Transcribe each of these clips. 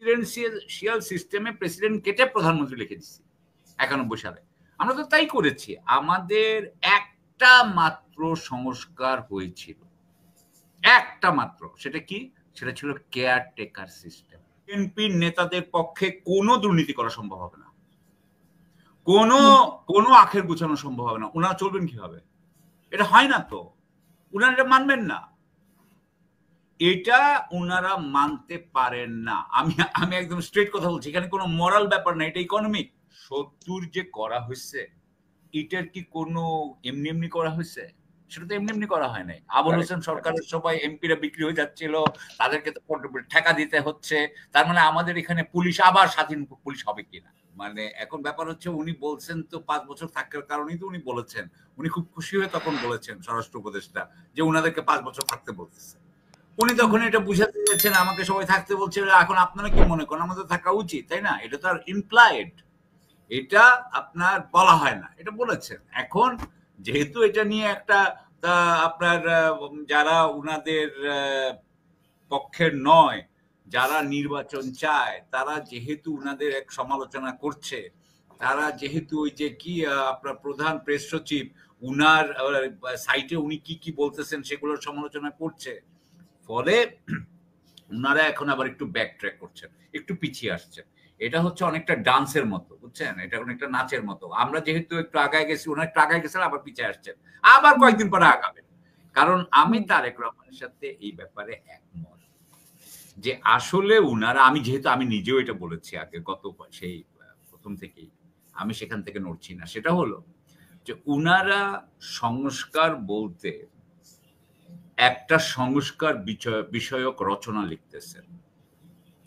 Presidential সিস্টেমে president কেটে প্রধানমন্ত্রী লিখে দিচ্ছি 91 সালে। আমরা তো তাই করেছি। আমাদের একটা মাত্র সংস্কার হয়েছিল, একটা মাত্র। সেটা কি? সেটা ছিল কেয়ারটেকার সিস্টেম। বিএনপির নেতাদের পক্ষে কোনো দুর্নীতি করা সম্ভব হবে না, কোনো আখের গুছানো সম্ভব হবে না। ওনারা চলবেন কিভাবে? এটা হয় না তো, ওনারা এটা মানবেন না, এটা ওনারা মানতে পারেন না। আমি একদম স্ট্রেট কথা বলছি, এখানে কোনো মরাল ব্যাপার না, এটা ইকোনমিক। 70 যে করা হয়েছে, এটার কি কোনো এমনি এমনি করা হয়েছে? সেটা তো এমনি এমনি করা হয় নাই। আবুল হোসেন সরকারের সবাই এমপিরা বিক্রি হয়ে যাচ্ছিল, তাদেরকে তো ঠেকা দিতে হচ্ছে। তার মানে আমাদের এখানে পুলিশ আবার স্বাধীন পুলিশ হবে কিনা? মানে এখন ব্যাপার হচ্ছে, উনি বলছেন তো 5 বছর থাকার কারণেই তো উনি বলেছেন। উনি খুব খুশি হয়ে তখন বলেছেন, স্বরাষ্ট্র উপদেষ্টা, যে উনাদেরকে 5 বছর থাকতে বলতেছে। উনি তখন এটা বুঝাতে চেয়েছেন, আমাকে সবাই থাকতে বলছে, এখন আপনারা কি মনে করেন আমাদের থাকা উচিত, তাই না? এটা তো আর ইমপ্লাইড, এটা আপনার বলা হয় না, এটা বলেছেন। এখন যেহেতু এটা নিয়ে একটা আপনার যারা উনাদের পক্ষের নয়, যারা নির্বাচন চায়, তারা যেহেতু উনাদের এক সমালোচনা করছে, তারা যেহেতু ওই যে কি আপনার প্রধান প্রেস সচিব উনার সাইটে উনি কি কি বলতেছেন সেগুলোর সমালোচনা করছে, ফলে উনারা এখন আবার একটু ব্যাক ট্র্যাক করছেন, একটু পিছিয়ে আসছেন। এটা হচ্ছে অনেকটা ডান্সের মতো, বুঝছেন? এটা অনেকটা নাচের মতো। আমরা যেহেতু একটু আগায় গেছি, ওনার একটু আগায় গেছেন, আবার পিছিয়ে আসছেন, আবার কয়েকদিন পরে আগাবেন। কারণ আমি তারেক রহমানের সাথে এই ব্যাপারে একমত যে আসলে উনারা, আমি নিজেও এটা বলেছি আগে, গত সেই প্রথম থেকেই, আমি সেখান থেকে নড়ছি না। সেটা হলো যে উনারা সংস্কার বলতে একটা সংস্কার বিষয়ক রচনা লিখতেছেন।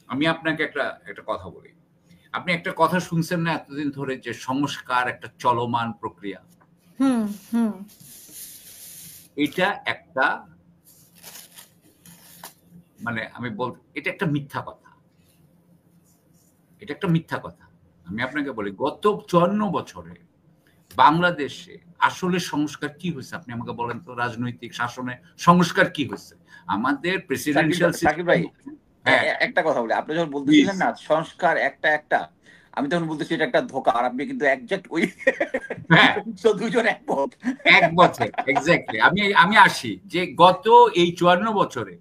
আমি আপনাকে একটা কথা বলি, আপনি একটা কথা শুনছেন না এতদিন ধরে, যে সংস্কার একটা চলমান প্রক্রিয়া? এটা একটা, মানে আমি এটা একটা মিথ্যা কথা, এটা একটা মিথ্যা কথা। আমি আপনাকে বলি, গত 54 বছরে বাংলাদেশে আসলে সংস্কার কি হয়েছে? আপনি আমাকে বলেন তো, রাজনৈতিক শাসনে সংস্কার কি হয়েছে? আমাদের প্রেসিডেন্সিয়াল সিস্টেম। ভাই, একটা কথা বলি, আপনি যখন বলতেছিলেন না সংস্কার একটা, আমি তখন বলতেছি এটা একটা ধোঁকা, আর আপনি কিন্তু একজ্যাক্ট ওই দুজন এক বছর এক্স্যাক্টলি। আমি আসি যে গত এই 54 বছরে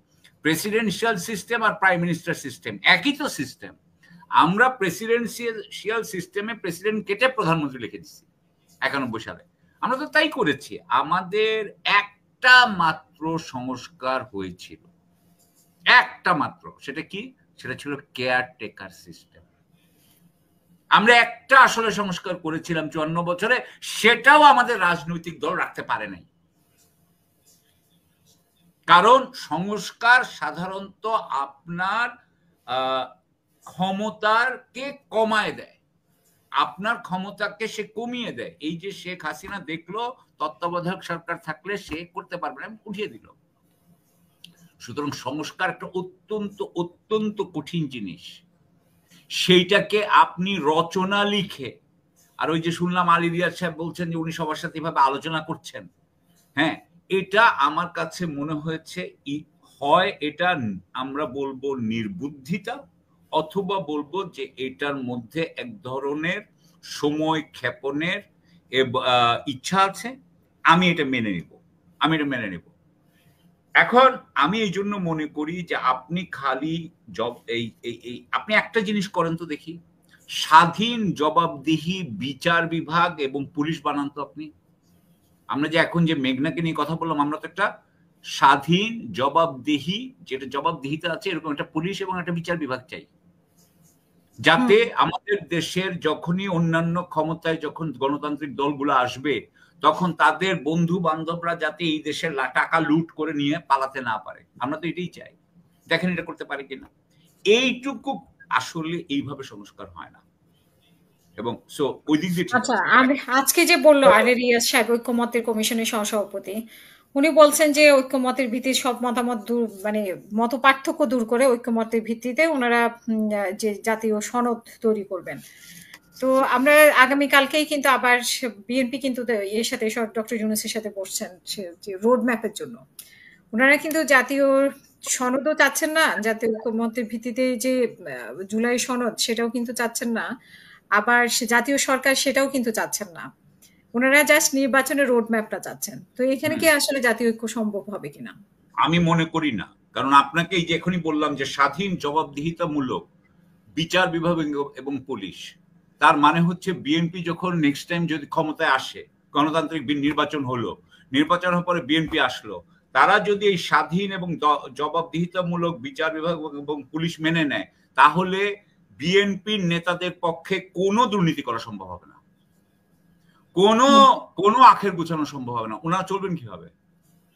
প্রেসিডেন্সিয়াল সিস্টেম আর প্রাইম মিনিস্টার সিস্টেম একই তো সিস্টেম। আমরা প্রেসিডেন্সিয়াল সিস্টেমে প্রেসিডেন্ট কেটে প্রধানমন্ত্রী লিখে দিচ্ছি 91 সালে। আমরা তো তাই করেছি। আমাদের একটা মাত্র সংস্কার হয়েছিল, একটা মাত্র। সেটা কি? সেটা ছিল কেয়ারটেকার সিস্টেম। আমরা একটা আসলে সংস্কার করেছিলাম 54 বছরে, সেটাও আমাদের রাজনৈতিক দল রাখতে পারে নাই। কারণ সংস্কার সাধারণত আপনার ক্ষমতাকে কমায় দেয়, আপনার ক্ষমতাকে সে কমিয়ে দেয়। এই যে শেখ হাসিনা দেখলো তত্ত্বাবধায়ক সরকার থাকলে সে করতে পারবে না, উঠিয়ে দিল। সুতরাং সংস্কার একটা অত্যন্ত অত্যন্ত কঠিন জিনিস। সেইটাকে আপনি রচনা লিখে, আর ওই যে শুনলাম আলী রিয়াজ সাহেব বলছেন যে উনি সবার সাথে এভাবে আলোচনা করছেন, হ্যাঁ, এটা আমার কাছে মনে হয়েছে হয় এটা আমরা বলবো নির্বুদ্ধিতা, অথবা বলবো যে এটার মধ্যে এক ধরনের সময় ক্ষেপণের ইচ্ছা আছে। আমি এটা মেনে নিব। এখন আমি এই জন্য মনে করি যে আপনি খালি আপনি একটা জিনিস করেন তো দেখি, স্বাধীন জবাবদিহি বিচার বিভাগ এবং পুলিশ বানান তো আপনি। আমরা যে এখন যে মেঘনাকে নিয়ে কথা বললাম, আমরা তো একটা স্বাধীন জবাবদিহি, যেটা জবাবদিহিতা আছে, এরকম একটা পুলিশ এবং একটা বিচার বিভাগ চাই, যাতে আমাদের দেশের যখনই অন্যান্য ক্ষমতায় যখন গণতান্ত্রিক দলগুলো আসবে, তখন তাদের বন্ধু বান্ধবরা যাতে এই দেশের টাকা লুট করে নিয়ে পালাতে না পারে। আমরা তো এটাই চাই। দেখেন এটা করতে পারে কিনা। এইটুকু আসলে এইভাবে সংস্কার হয় না। এবং সো ওই দিক দিয়ে আচ্ছা, আজকে যে বললো আলী রিয়াজ সাহেব, ঐক্যমতের কমিশনের সহসভাপতি, উনি বলছেন যে ঐক্যমতের ভিত্তিতে সব মতামত দূর, মানে মত পার্থক্য দূর করে ঐক্যমতের ভিত্তিতে ওনারা যে জাতীয় সনদ তৈরি করবেন। তো আমরা আগামীকালকেই কিন্তু আবার বিএনপি কিন্তু এর সাথে ডক্টর ইউনূসের সাথে বসছেন যে রোড ম্যাপের জন্য। ওনারা কিন্তু জাতীয় সনদও চাচ্ছেন না, জাতীয় ঐক্যমত্যের ভিত্তিতে যে জুলাই সনদ সেটাও কিন্তু চাচ্ছেন না, আবার জাতীয় সরকার সেটাও কিন্তু চাচ্ছেন না। ওনারা জাস্ট নির্বাচনের রোড ম্যাপটা চাচ্ছেন। তো এখানে কি আসলে জাতীয় ঐক্য সম্ভব হবে কিনা? আমি মনে করি না, কারণ আপনাকে এই যে এখনই বললাম যে স্বাধীন জবাবদিহিতামূলক বিচার বিভাগ এবং পুলিশ, তার মানে হচ্ছে বিএনপি যখন নেক্সট টাইম যদি ক্ষমতায় আসে, গণতান্ত্রিক নির্বাচন হলো, নির্বাচন হওয়ার পরে বিএনপি আসলো, তারা যদি এই স্বাধীন এবং জবাবদিহিতামূলক বিচার বিভাগ এবং পুলিশ মেনে নেয়, তাহলে বিএনপির নেতাদের পক্ষে কোনো দুর্নীতি করা সম্ভব হবে না, কোনো আখের গুছানো সম্ভব হবে না। ওনারা চলবেন কিভাবে?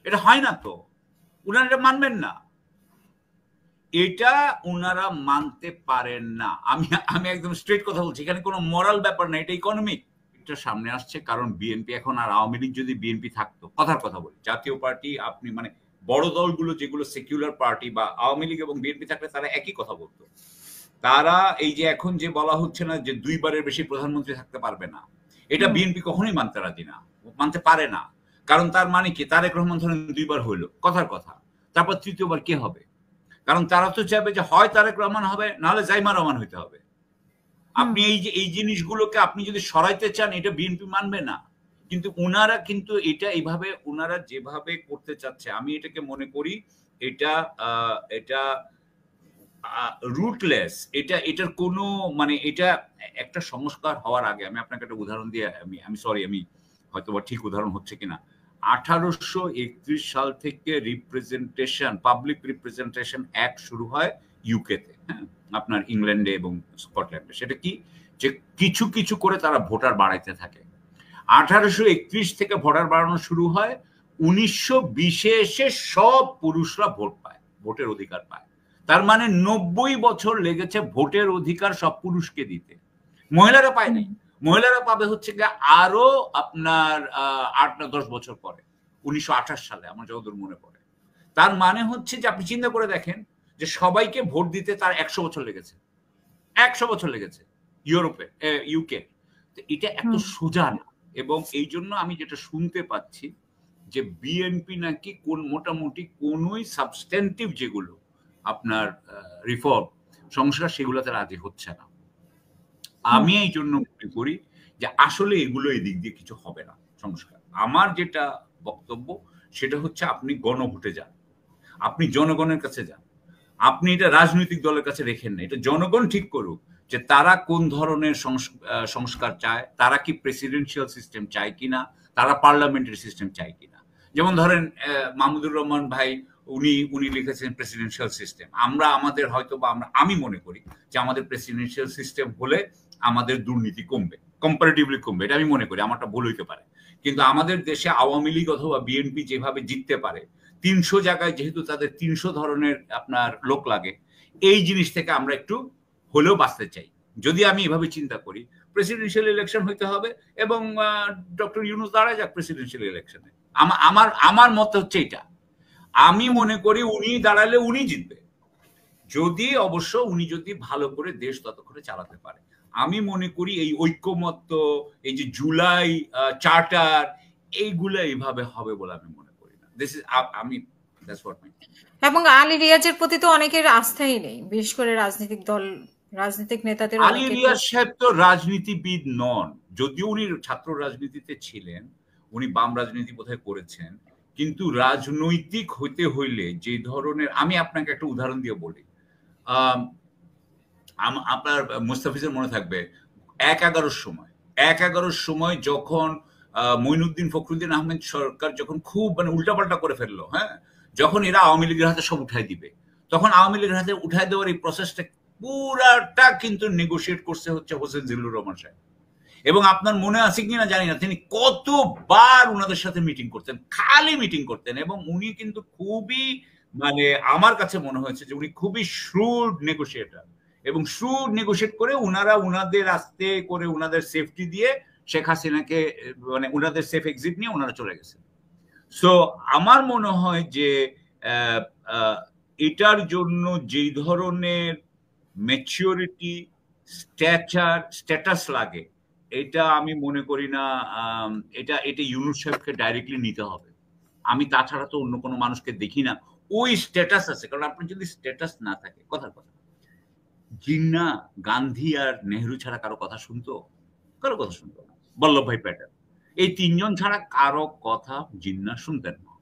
এটা হয় না তো, ওনারা এটা মানবেন না, এটা ওনারা মানতে পারেন না। আমি একদম স্ট্রেট কথা বলছি, এখানে কোনো মরাল ব্যাপার না, এটা ইকোনমিক। এটা সামনে আসছে কারণ বিএনপি এখন আর আওয়ামী লীগ যদি বিএনপি থাকতো, কথার কথা বলি, জাতীয় পার্টি আপনি মানে বড় দলগুলো যেগুলো সেকুলার পার্টি বা আওয়ামী লীগ এবং বিএনপি থাকলে তারা একই কথা বলতো। তারা এই যে এখন যে বলা হচ্ছে না যে 2 বারের বেশি প্রধানমন্ত্রী থাকতে পারবে না, এটা বিএনপি কখনোই মানতে রাজি না, মানতে পারে না। কারণ তার মানে কি, তারেক রহমান ধরেন 2 বার হইলো, কথার কথা, তারপর 3য় বার কে হবে? কারণ তারা তো চাইবে যে হয় তারেক রহমান হবে, নাহলে জাইমা রহমান হইতে হবে। আপনি এই জিনিসগুলোকে আপনি যদি সরাইতে চান, এটা বিএনপি মানবে না। কিন্তু ওনারা কিন্তু এটা এইভাবে ওনারা যেভাবে করতে চাচ্ছে, আমি এটাকে মনে করি এটা রুটলেস। এটার কোনো মানে এটা একটা সংস্কার হওয়ার আগে, আমি আপনাকে একটা উদাহরণ দিয়ে আমি সরি, আমি হয়তো বা ঠিক উদাহরণ হচ্ছে কিনা, 1831 সাল থেকে পাবলিক রিপ্রেজেন্টেশন অ্যাক্ট শুরু হয় ইউকেতে, হ্যাঁ, আপনার ইংল্যান্ডে এবং স্কটল্যান্ডে। সেটা কি, যে কিছু কিছু করে তারা ভোটার বাড়াইতে থাকে। 1831 থেকে ভোটার বাড়ানো শুরু হয়, 1920-এ এসে সব পুরুষরা ভোট পায়, ভোটের অধিকার পায়। তার মানে 90 বছর লেগেছে ভোটের অধিকার সব পুরুষকে দিতে, মহিলারা পায় নাই। মহিলারা পাবে হচ্ছে গিয়ে আরো আপনার 8-10 বছর পরে, 1928 সালে আমার যতদূর মনে পড়ে। তার মানে হচ্ছে যে আপনি চিন্তা করে দেখেন যে সবাইকে ভোট দিতে তার 100 বছর লেগেছে, 100 বছর লেগেছে ইউরোপে, ইউকে। এটা এত সোজা না। এবং এই জন্য আমি যেটা শুনতে পাচ্ছি যে বিএনপি নাকি মোটামুটি কোনোই সাবস্টেন্টিভ যেগুলো আপনার রিফর্ম সংস্কার, সেগুলোতে রাজি হচ্ছে না। আমি এই জন্য মনে করি যে আসলে এগুলো এদিক দিয়ে কিছু হবে না সংস্কার। আমার যেটা বক্তব্য সেটা হচ্ছে, আপনি গণভোটে যান, আপনি জনগণের কাছে যান, আপনি এটা রাজনৈতিক দলের কাছে রেখেন না, এটা জনগণ ঠিক করুক যে তারা কোন ধরনের সংস্কার চায়, তারা কি প্রেসিডেন্সিয়াল সিস্টেম চায় কিনা, তারা পার্লামেন্টারি সিস্টেম চায় কিনা। যেমন ধরেন মাহমুদুর রহমান ভাই উনি লিখেছেন প্রেসিডেন্সিয়াল সিস্টেম। আমাদের হয়তো বা আমি মনে করি যে আমাদের প্রেসিডেন্সিয়াল সিস্টেম হলে আমাদের দুর্নীতি কমবে, কম্পারেটিভলি কমবে, এটা আমি মনে করি, আমারটা ভুল হইতে পারে। কিন্তু আমাদের দেশে আওয়ামী লীগ অথবা বিএনপি যেভাবে জিততে পারে, 300 জায়গায় যেহেতু তাদের 300 ধরনের আপনার লোক লাগে, এই জিনিস থেকে আমরা একটু হলেও বাঁচতে চাই। যদি আমি এভাবে চিন্তা করি, প্রেসিডেন্সিয়াল ইলেকশন হইতে হবে এবং ডক্টর ইউনূস দাঁড়ায় যাক প্রেসিডেন্সিয়াল ইলেকশনে। আমার মত হচ্ছে এটা। আমি মনে করি উনি দাঁড়ালে উনি জিতবে, যদি অবশ্য উনি যদি ভালো করে দেশ ততক্ষণে চালাতে পারে। আমি মনে করি এই ঐক্যমত্য, এই যে জুলাই চার্টার, এইগুলো এইভাবে হবে বলে আমি মনে করি না। এবং আলী রিয়াজের প্রতি তো অনেকের আস্থাই নেই, বিশেষ করে রাজনৈতিক দল, রাজনৈতিক নেতাদের। আলী রিয়াজ সাহেব তো রাজনীতিবিদ নন, যদিও উনি ছাত্র রাজনীতিতে ছিলেন, উনি বাম রাজনীতি বোধহয় করেছেন, কিন্তু রাজনৈতিক হইতে হইলে যে ধরনের, আমি আপনাকে একটা উদাহরণ দিয়ে বলি, আপনার মুস্তাফিজের মনে থাকবে 1/11 সময় যখন মঈনুদ্দিন ফখরুদ্দিন আহমেদ সরকার যখন খুব মানে উল্টাপাল্টা করে ফেললো, হ্যাঁ, যখন এরা আওয়ামী লীগের হাতে সব উঠাই দিবে, তখন আওয়ামী লীগের হাতে উঠাই দেওয়ার এই প্রসেসটা পুরাটা কিন্তু নেগোশিয়েট করছে হচ্ছে হোসেন জিল্লুর রহমান সাহেব। এবং আপনার মনে আছে কিনা জানি না, তিনি কতবার উনাদের সাথে মিটিং করতেন, খালি মিটিং করতেন। এবং উনি কিন্তু খুবই মানে আমার কাছে মনে হয়েছে যে উনি খুবই শ্রুড নেগোশিয়েটার, এবং শ্রুড নেগোশিয়েট করে উনারা উনাদের আস্তে করে উনাদের সেফটি দিয়ে শেখ হাসিনাকে মানে উনাদের সেফ এক্সিট নিয়ে ওনারা চলে গেছেন। সো আমার মনে হয় যে এটার জন্য যেই ধরনের ম্যাচিউরিটি, স্ট্যাটাস লাগে, এটা আমি মনে করি না এটা ইউনূস সাহেবকে ডাইরেক্টলি নিতে হবে। আমি তাছাড়া তো অন্য কোনো মানুষকে দেখি না ওই স্ট্যাটাস আছে, কারণ আপনার যদি স্ট্যাটাস না থাকে, কথার কথা, জিন্না গান্ধী আর নেহরু ছাড়া কারো কথা শুনতো? কারো কথা শুনতো না। বল্লভভাই প্যাটেল, এই তিনজন ছাড়া কারো কথা জিন্না শুনতেন না।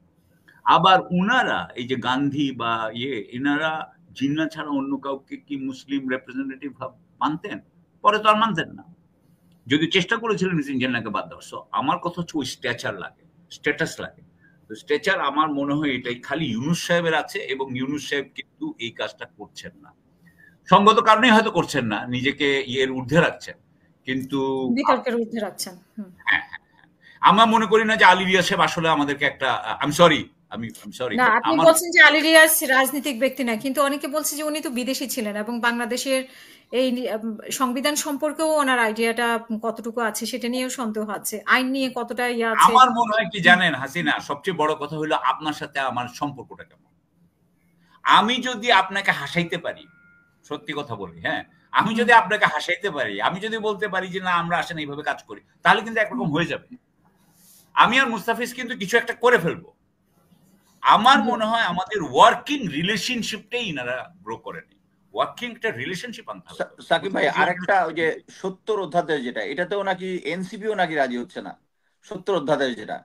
আবার উনারা এই যে গান্ধী বা এনারা জিন্না ছাড়া অন্য কাউকে কি মুসলিম রিপ্রেজেন্টেটিভ মানতেন? পরে তো আর মানতেন না, যদি চেষ্টা করেছিলেন মিসিং জিন্নাকে বাদ দেওয়ার। সো আমার কথা হচ্ছে ওই স্ট্যাচার লাগে, স্ট্যাটাস লাগে। তো স্ট্যাচার আমার মনে হয় এটাই খালি ইউনূস সাহেবের আছে, এবং ইউনূস সাহেব কিন্তু এই কাজটা করছেন না, সঙ্গত কারণেই হয়তো করছেন না, নিজেকে ইয়ের ঊর্ধ্বে রাখছেন, কিন্তু বিতর্কের ঊর্ধ্বে রাখছেন। হ্যাঁ, আমরা মনে করি না যে আলী রিয়াজ সাহেব আসলে আমাদেরকে একটা, আমি সরি, না, আপনি বলছেন যে আলী রিয়াজ রাজনৈতিক ব্যক্তি না, কিন্তু অনেকে বলছে যে উনি তো বিদেশি ছিলেন এবং বাংলাদেশের এই সংবিধান সম্পর্কেও ওনার আইডিয়াটা কতটুকু আছে সেটা নিয়েও সন্দেহ আছে, আইন নিয়ে কতটা ইয়ে আছে। আমার মনে হয় কি জানেন হাসিনা, সবচেয়ে বড় কথা হলো আপনার সাথে আমার সম্পর্কটা কেমন। আমি যদি আপনাকে হাসাইতে পারি, সত্যি কথা বলি, হ্যাঁ, আমি যদি আপনাকে হাসাইতে পারি, আমি যদি বলতে পারি যে না আমরা আসেন এইভাবে কাজ করি, তাহলে কিন্তু একরকম হয়ে যাবে। আমি আর মুস্তাফিজ কিন্তু কিছু একটা করে ফেলবো। আমার মনে হয় আমাদের ওয়ার্কিং রিলেশনশিপটাই ইনারা গ্রো করেনি, ওয়ার্কিং একটা রিলেশনশিপ আনতে হবে। সাকিব ভাই, আরেকটা ওই যে 70 অধ্যাদেশ যেটা, এটাতেও নাকি এনসিপিও নাকি রাজি হচ্ছে না। 70 অধ্যাদেশ যেটা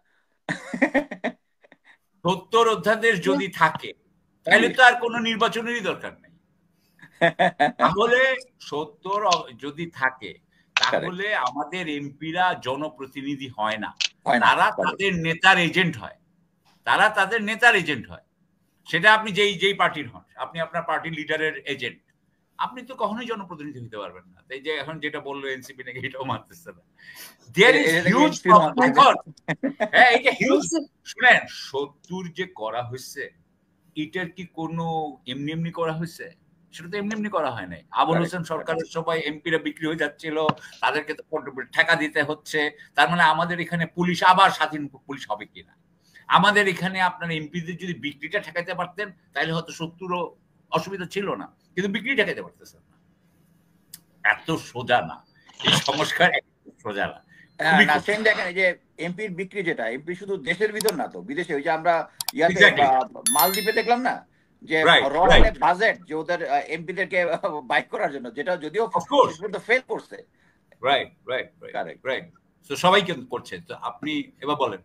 70 অধ্যাদেশ যদি থাকে তাহলে তো আর কোনো নির্বাচনেরই দরকার নেই। তাহলে 70 যদি থাকে তাহলে আমাদের এমপিরা জনপ্রতিনিধি হয় না, তারা তাদের নেতার এজেন্ট হয়, তারা তাদের নেতার এজেন্ট হয়। সেটা আপনি যেই পার্টির হন, আপনি আপনার পার্টির লিডারের এজেন্ট, আপনি তো কখনোই জনপ্রতিনিধি হতে পারবেন না। তাই যে এখন যেটা বললো এনসিপি নাকি, এটাও মানতেছে না। হ্যাঁ, এটা হিউজ। শুনেন, 70 যে করা হয়েছে, এটার কি কোনো এমনি এমনি করা হয়েছে? সেটা তো এমনি এমনি করা হয় নাই। আবুল হোসেন সরকারের সবাই এমপিরা বিক্রি হয়ে যাচ্ছিল, তাদেরকে তো টাকা দিতে হচ্ছে। তার মানে আমাদের এখানে পুলিশ আবার স্বাধীন পুলিশ হবে কিনা? আমাদের এখানে আপনার এমপিদের যদি বিক্রিটা ঠেকাইতে পারতেন তাহলে হয়তো 70ও অসুবিধা ছিল না, কিন্তু বিক্রি ঠেকাইতে পারতেছেন না। এত সোজা না এই সংস্কার, সোজা না। দেখেন, এই যে এমপির বিক্রি, যেটা এমপি শুধু দেশের ভিতর না, তো বিদেশে, ওই যে আমরা ইয়াতে মালদ্বীপে দেখলাম না যে বাজেট যে ওদের এমপিদেরকে বাইক করার জন্য, যেটা যদিও ফেল করছে। রাইট, সবাই কিন্তু করছে। তো আপনি এবার বলেন।